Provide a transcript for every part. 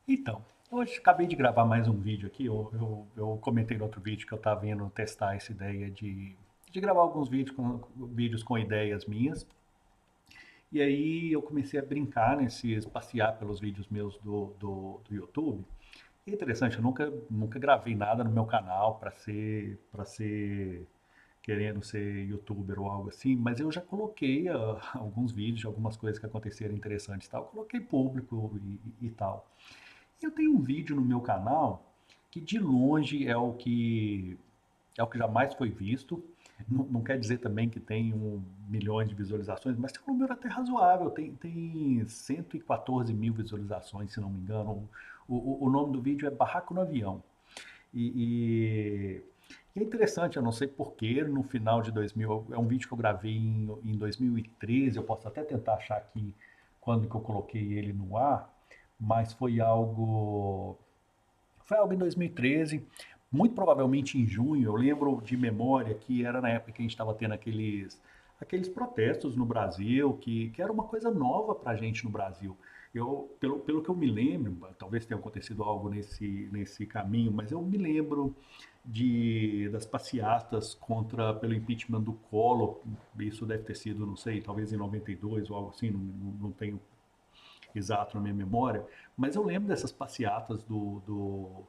Então, hoje acabei de gravar mais um vídeo aqui. Eu comentei no outro vídeo que eu estava indo testar essa ideia de gravar alguns vídeos com ideias minhas. E aí eu comecei a brincar passear pelos vídeos meus do YouTube. E é interessante, eu nunca gravei nada no meu canal para ser querendo ser youtuber ou algo assim, mas eu já coloquei alguns vídeos, algumas coisas que aconteceram interessantes e tal. Coloquei público e tal. Eu tenho um vídeo no meu canal que de longe é o que jamais foi visto. Não quer dizer também que tem milhões de visualizações, mas tem um número até razoável. Tem 114 mil visualizações, se não me engano. O nome do vídeo é Barraco no Avião. E, e é interessante, eu não sei porquê, no final de 2000, é um vídeo que eu gravei em 2013, eu posso até tentar achar aqui quando que eu coloquei ele no ar, mas foi algo em 2013, muito provavelmente em junho. Eu lembro de memória que era na época que a gente estava tendo aqueles protestos no Brasil, que era uma coisa nova para a gente no Brasil. Pelo que eu me lembro, talvez tenha acontecido algo nesse caminho, mas eu me lembro das passeatas pelo impeachment do Collor. Isso deve ter sido, não sei, talvez em 92 ou algo assim, não tenho exato na minha memória, mas eu lembro dessas passeatas do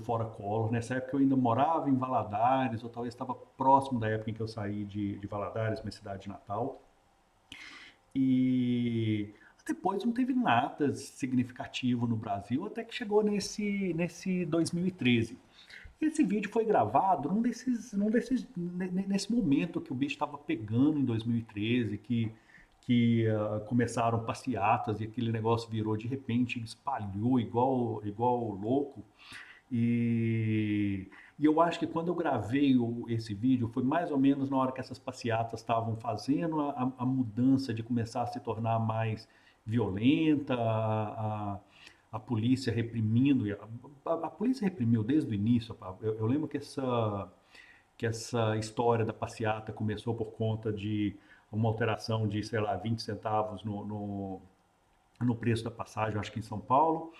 Fora Collor. Nessa época eu ainda morava em Valadares, ou talvez estava próximo da época em que eu saí de Valadares, minha cidade natal. E depois não teve nada significativo no Brasil, até que chegou nesse 2013. Esse vídeo foi gravado nesse momento que o bicho estava pegando em 2013, que começaram passeatas e aquele negócio virou de repente, espalhou igual louco. E, e eu acho que quando eu gravei esse vídeo foi mais ou menos na hora que essas passeatas estavam fazendo a mudança de começar a se tornar mais violenta, a polícia reprimindo. A polícia reprimiu desde o início. Eu lembro que essa história da passeata começou por conta de uma alteração de, sei lá, 20 centavos no preço da passagem, acho que em São Paulo,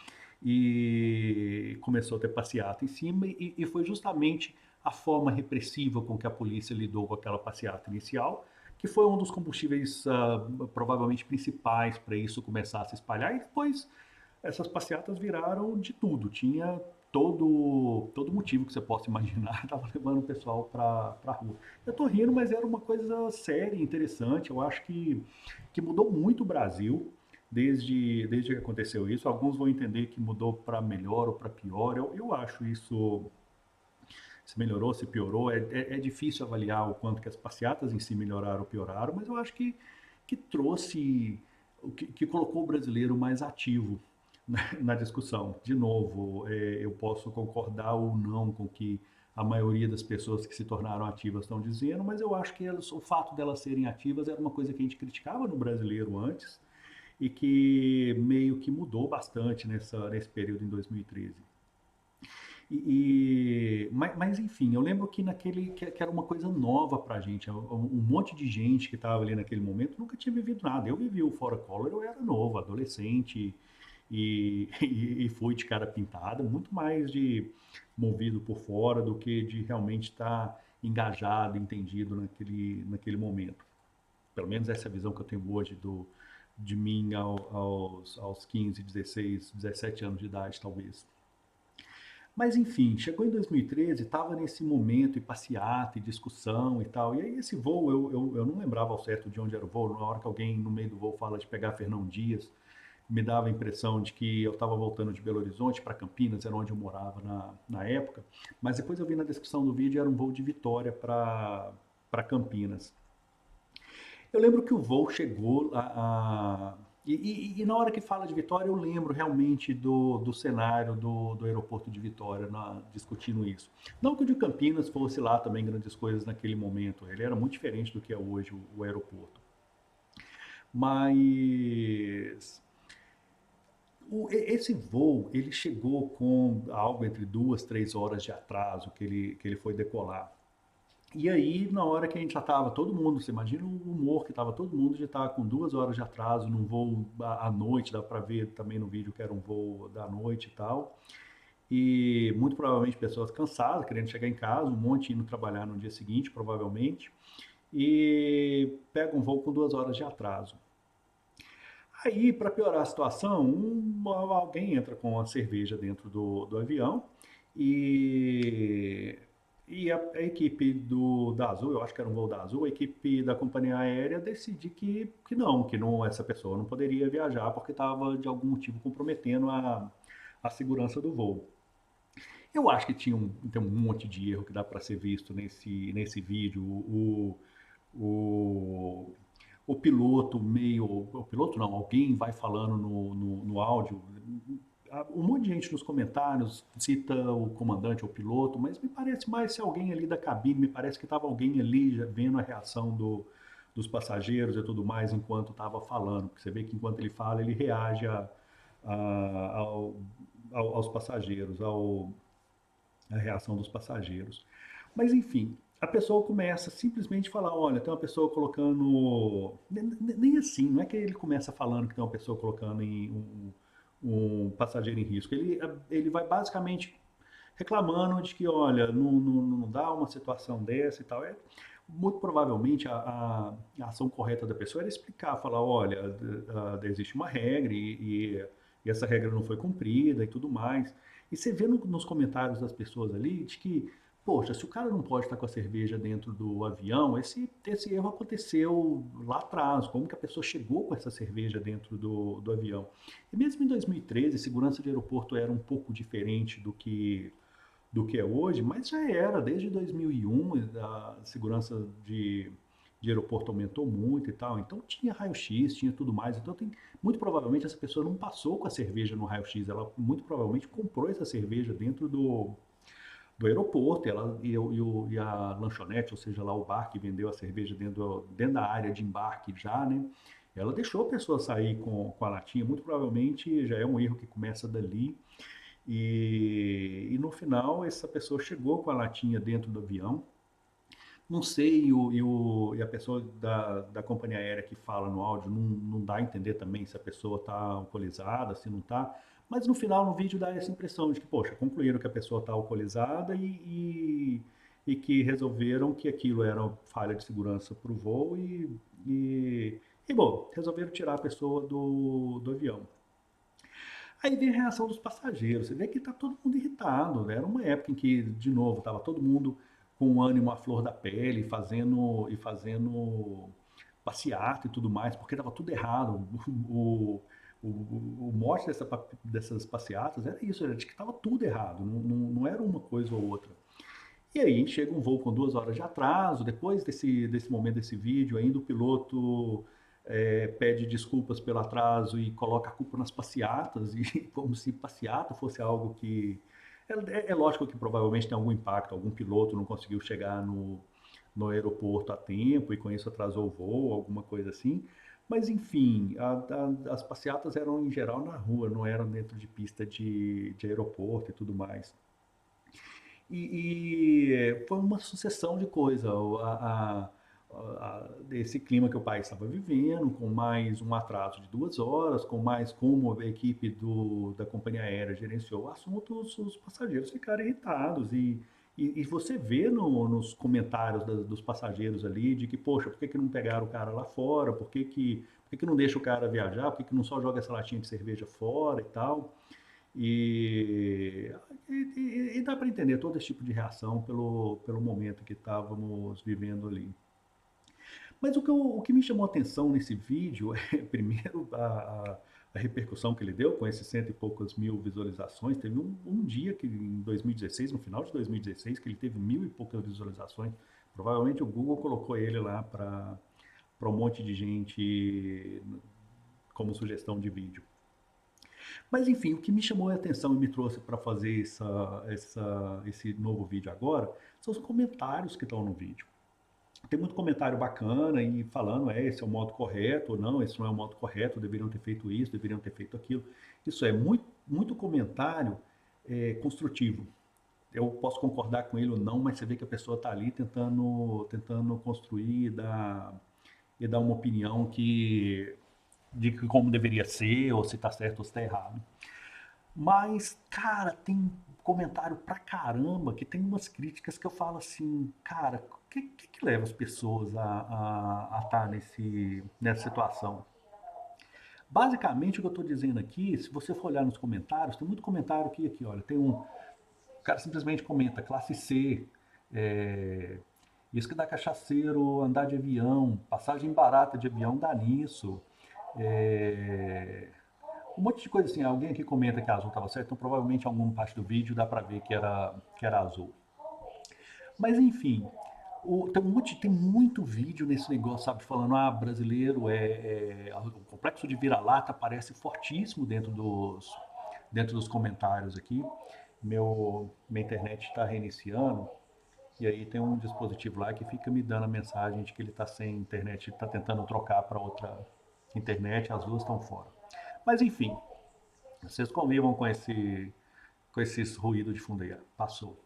e começou a ter passeata em cima, e foi justamente a forma repressiva com que a polícia lidou com aquela passeata inicial, que foi um dos combustíveis provavelmente principais para isso começar a se espalhar, e depois essas passeatas viraram de tudo. Tinha todo motivo que você possa imaginar, estava levando o pessoal para a rua. Eu estou rindo, mas era uma coisa séria, interessante. Eu acho que mudou muito o Brasil desde que aconteceu isso. Alguns vão entender que mudou para melhor ou para pior. Eu acho isso, se melhorou, se piorou. É difícil avaliar o quanto que as passeatas em si melhoraram ou pioraram, mas eu acho que trouxe, que colocou o brasileiro mais ativo na discussão. De novo, eu posso concordar ou não com o que a maioria das pessoas que se tornaram ativas estão dizendo, mas eu acho que o fato delas serem ativas era uma coisa que a gente criticava no brasileiro antes e que meio que mudou bastante nesse período em 2013. Mas, enfim, eu lembro que era uma coisa nova pra gente. Um monte de gente que estava ali naquele momento nunca tinha vivido nada. Eu vivi o Fora Collor, eu era novo, adolescente, e fui de cara pintada, muito mais de movido por fora do que de realmente estar engajado, entendido naquele momento. Pelo menos essa é a visão que eu tenho hoje de mim aos 15, 16, 17 anos de idade, talvez. Mas enfim, chegou em 2013, estava nesse momento e passeata e discussão e tal. E aí esse voo, eu não lembrava ao certo de onde era o voo. Na hora que alguém no meio do voo fala de pegar Fernão Dias, me dava a impressão de que eu estava voltando de Belo Horizonte para Campinas, era onde eu morava na época. Mas depois eu vi na descrição do vídeo, era um voo de Vitória para Campinas. Eu lembro que o voo chegou e na hora que fala de Vitória, eu lembro realmente do cenário do aeroporto de Vitória, discutindo isso. Não que o de Campinas fosse lá também grandes coisas naquele momento, ele era muito diferente do que é hoje o aeroporto. Mas esse voo, ele chegou com algo entre 2, 3 horas de atraso que ele foi decolar. E aí, na hora que a gente já estava todo mundo, você imagina o humor que estava todo mundo de estar com 2 horas de atraso num voo à noite, dá para ver também no vídeo que era um voo da noite e tal. E muito provavelmente pessoas cansadas, querendo chegar em casa, um monte indo trabalhar no dia seguinte, provavelmente. E pega um voo com 2 horas de atraso. Aí, para piorar a situação, alguém entra com uma cerveja dentro do avião e, a equipe da Azul, eu acho que era um voo da Azul, a equipe da companhia aérea decide que não, essa pessoa não poderia viajar porque estava de algum motivo comprometendo a segurança do voo. Eu acho que tem um monte de erro que dá para ser visto nesse vídeo. O, o piloto meio. O piloto não, alguém vai falando no áudio. Um monte de gente nos comentários cita o comandante ou o piloto, mas me parece mais se alguém ali da cabine, me parece que estava alguém ali já vendo a reação dos passageiros e tudo mais enquanto estava falando. Porque você vê que enquanto ele fala, ele reage a- ao, aos passageiros, a reação dos passageiros. Mas enfim, a pessoa começa simplesmente a falar, olha, tem uma pessoa colocando. Nem assim, não é que ele começa falando que tem uma pessoa colocando um passageiro em risco. Ele vai basicamente reclamando de que, olha, não dá uma situação dessa e tal. Muito provavelmente a ação correta da pessoa era explicar, falar, olha, existe uma regra e essa regra não foi cumprida e tudo mais. E você vê nos comentários das pessoas ali de que, poxa, se o cara não pode estar com a cerveja dentro do avião, esse erro aconteceu lá atrás. Como que a pessoa chegou com essa cerveja dentro do avião? E mesmo em 2013, segurança de aeroporto era um pouco diferente do que é hoje, mas já era, desde 2001 a segurança de aeroporto aumentou muito e tal, então tinha raio-x, tinha tudo mais, então muito provavelmente essa pessoa não passou com a cerveja no raio-x, ela muito provavelmente comprou essa cerveja dentro do aeroporto, e a lanchonete, ou seja, lá o bar que vendeu a cerveja dentro da área de embarque já, né? Ela deixou a pessoa sair com a latinha, muito provavelmente já é um erro que começa dali, e no final, essa pessoa chegou com a latinha dentro do avião. Não sei, e a pessoa da companhia aérea que fala no áudio não dá a entender também se a pessoa está alcoolizada, se não está. Mas no final, no vídeo, dá essa impressão de que, poxa, concluíram que a pessoa está alcoolizada e que resolveram que aquilo era falha de segurança para o voo bom, resolveram tirar a pessoa do avião. Aí vem a reação dos passageiros. Você vê que está todo mundo irritado, né? Era uma época em que, de novo, estava todo mundo com o ânimo à flor da pele, fazendo passeata e tudo mais, porque estava tudo errado. O mote dessas passeatas era isso, era de que estava tudo errado, não era uma coisa ou outra. E aí chega um voo com 2 horas de atraso, depois desse momento desse vídeo, ainda o piloto pede desculpas pelo atraso e coloca a culpa nas passeatas, e como se passeata fosse algo que. É lógico que provavelmente tem algum impacto, algum piloto não conseguiu chegar no aeroporto a tempo e com isso atrasou o voo, alguma coisa assim. Mas enfim, as passeatas eram em geral na rua, não eram dentro de pista de aeroporto e tudo mais. Foi uma sucessão de coisas. Desse clima que o país estava vivendo, com mais um atraso de 2 horas, com mais como a equipe da companhia aérea gerenciou o assunto, os passageiros ficaram irritados. E você vê nos comentários dos passageiros ali de que, poxa, por que não pegaram o cara lá fora? Por que não deixa o cara viajar? Por que não só joga essa latinha de cerveja fora e tal? E, e dá para entender todo esse tipo de reação pelo momento que estávamos vivendo ali. Mas o que me chamou a atenção nesse vídeo é, primeiro, a repercussão que ele deu com esses cento e poucas mil visualizações. Teve um dia que, em 2016, no final de 2016, que ele teve mil e poucas visualizações. Provavelmente o Google colocou ele lá para um monte de gente como sugestão de vídeo. Mas enfim, o que me chamou a atenção e me trouxe para fazer esse novo vídeo agora são os comentários que estão no vídeo. Tem muito comentário bacana e falando, esse é o modo correto, ou não, esse não é o modo correto, deveriam ter feito isso, deveriam ter feito aquilo. Isso é muito comentário construtivo. eu posso concordar com ele ou não, mas você vê que a pessoa está ali tentando construir e dar uma opinião de que como deveria ser, ou se está certo ou se está errado. Mas, cara, tem comentário pra caramba que tem umas críticas que eu falo assim, cara, o que leva as pessoas a estar nessa situação? Basicamente, o que eu estou dizendo aqui, se você for olhar nos comentários, tem muito comentário aqui, olha, tem um, o cara simplesmente comenta, classe C, é, isso que dá cachaceiro, andar de avião, passagem barata de avião dá nisso, é, um monte de coisa assim. Alguém aqui comenta que a azul estava certo, então provavelmente em alguma parte do vídeo dá para ver que era azul. Mas enfim, tem muito vídeo nesse negócio, sabe, falando, brasileiro o complexo de vira-lata aparece fortíssimo dentro dos comentários aqui. Minha internet está reiniciando, e aí tem um dispositivo lá que fica me dando a mensagem de que ele está sem internet, está tentando trocar para outra internet, as duas estão fora. Mas enfim, vocês convivam com esses ruídos de fundo aí. Passou.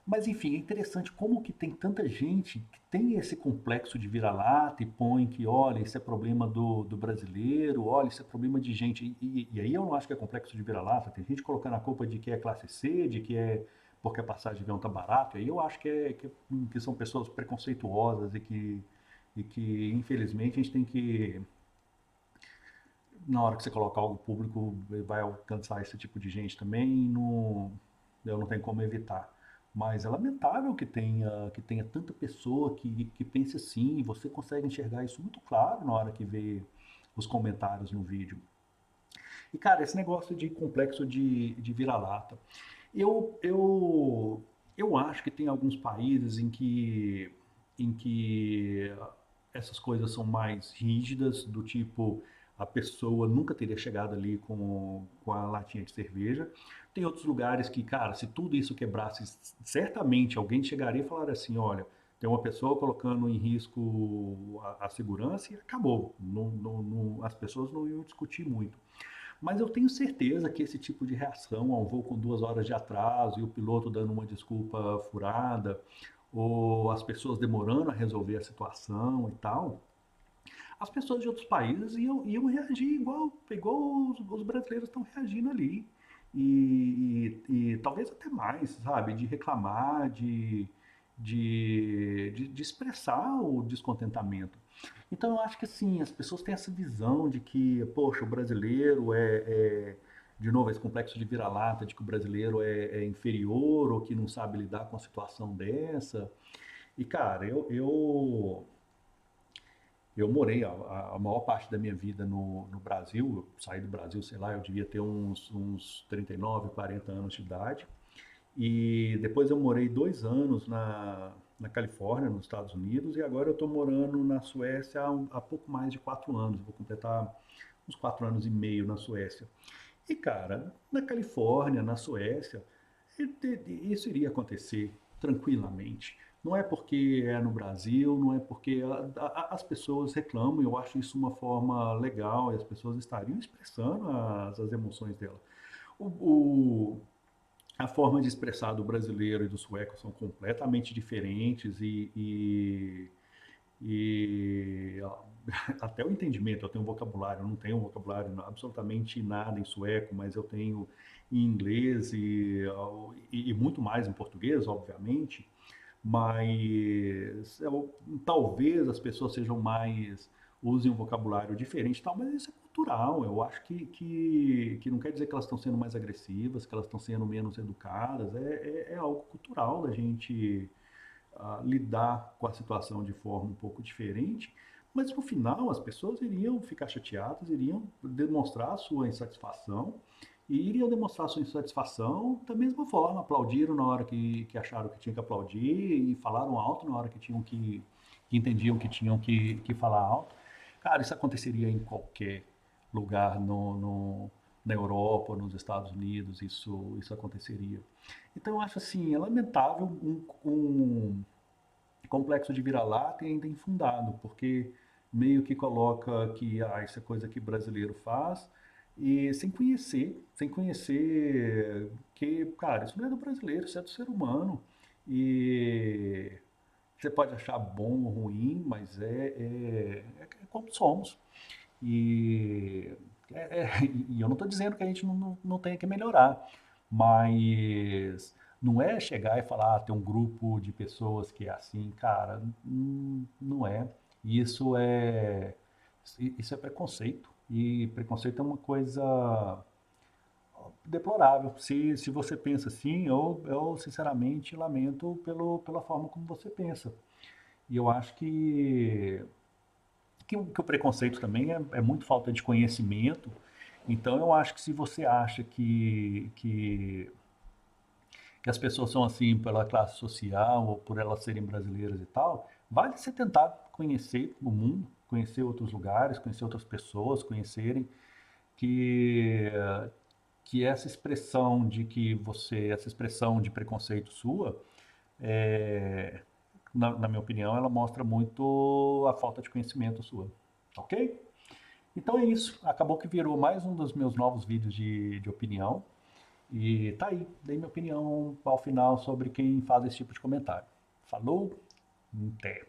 Mas enfim, é interessante como que tem tanta gente que tem esse complexo de vira-lata e põe que, olha, isso é problema do brasileiro, olha, isso é problema de gente. E aí eu não acho que é complexo de vira-lata. Tem gente colocando a culpa de que é classe C, de que é porque a passagem de avião tá barato. E aí eu acho que são pessoas preconceituosas e que infelizmente a gente tem que, na hora que você colocar algo público, vai alcançar esse tipo de gente também, eu não tenho como evitar. Mas é lamentável que tenha tanta pessoa que pense assim, e você consegue enxergar isso muito claro na hora que vê os comentários no vídeo. E, cara, esse negócio de complexo de vira-lata. Eu acho que tem alguns países em que essas coisas são mais rígidas, do tipo, a pessoa nunca teria chegado ali com a latinha de cerveja. Tem outros lugares que, cara, se tudo isso quebrasse, certamente alguém chegaria e falaria assim, olha, tem uma pessoa colocando em risco a segurança e acabou. As pessoas não iam discutir muito. Mas eu tenho certeza que esse tipo de reação a um voo com 2 horas de atraso e o piloto dando uma desculpa furada, ou as pessoas demorando a resolver a situação e tal, as pessoas de outros países iam reagir igual os brasileiros estão reagindo ali. E talvez até mais, sabe? De reclamar, de expressar o descontentamento. Então eu acho que assim, as pessoas têm essa visão de que, poxa, o brasileiro de novo, esse complexo de vira-lata, de que o brasileiro é inferior ou que não sabe lidar com a situação dessa. E cara, eu morei a maior parte da minha vida no Brasil. Eu saí do Brasil, sei lá, eu devia ter uns 39, 40 anos de idade. E depois eu morei 2 anos na Califórnia, nos Estados Unidos, e agora eu estou morando na Suécia há pouco mais de 4 anos. Vou completar uns 4 anos e meio na Suécia. E cara, na Califórnia, na Suécia, isso iria acontecer tranquilamente. Não é porque é no Brasil, não é porque as pessoas reclamam, eu acho isso uma forma legal, e as pessoas estariam expressando as emoções dela. O, o- a forma de expressar do brasileiro e do sueco são completamente diferentes e até o entendimento, eu tenho um vocabulário, eu não tenho um vocabulário absolutamente nada em sueco, mas eu tenho em inglês e muito mais em português, obviamente, mas talvez as pessoas sejam mais, usem um vocabulário diferente e tal, mas isso é cultural. Eu acho que não quer dizer que elas estão sendo mais agressivas, que elas estão sendo menos educadas. É algo cultural da gente lidar com a situação de forma um pouco diferente, mas no final as pessoas iriam ficar chateadas, iriam demonstrar a sua insatisfação e iriam demonstrar a sua insatisfação da mesma forma, aplaudiram na hora que acharam que tinha que aplaudir e falaram alto na hora que entendiam que tinham que falar alto. Cara, isso aconteceria em qualquer lugar na Europa ou nos Estados Unidos, isso aconteceria. Então eu acho assim, é lamentável um complexo de vira-lata e ainda infundado, porque meio que coloca que isso é coisa que brasileiro faz, e sem conhecer que, cara, isso não é do brasileiro, isso é do ser humano. E você pode achar bom ou ruim, mas é como somos. E, e eu não estou dizendo que a gente não tenha que melhorar, mas não é chegar e falar, tem um grupo de pessoas que é assim, cara, não é. Isso é preconceito. E preconceito é uma coisa deplorável. Se você pensa assim, eu sinceramente lamento pela forma como você pensa. E eu acho que o preconceito também é muito falta de conhecimento. Então eu acho que se você acha que as pessoas são assim pela classe social ou por elas serem brasileiras e tal, vale você tentar conhecer o mundo, conhecer outros lugares, conhecer outras pessoas, conhecerem que essa expressão essa expressão de preconceito sua, é, na minha opinião, ela mostra muito a falta de conhecimento sua, ok? Então é isso. Acabou que virou mais um dos meus novos vídeos de opinião. E tá aí, dei minha opinião ao final sobre quem faz esse tipo de comentário. Falou, até.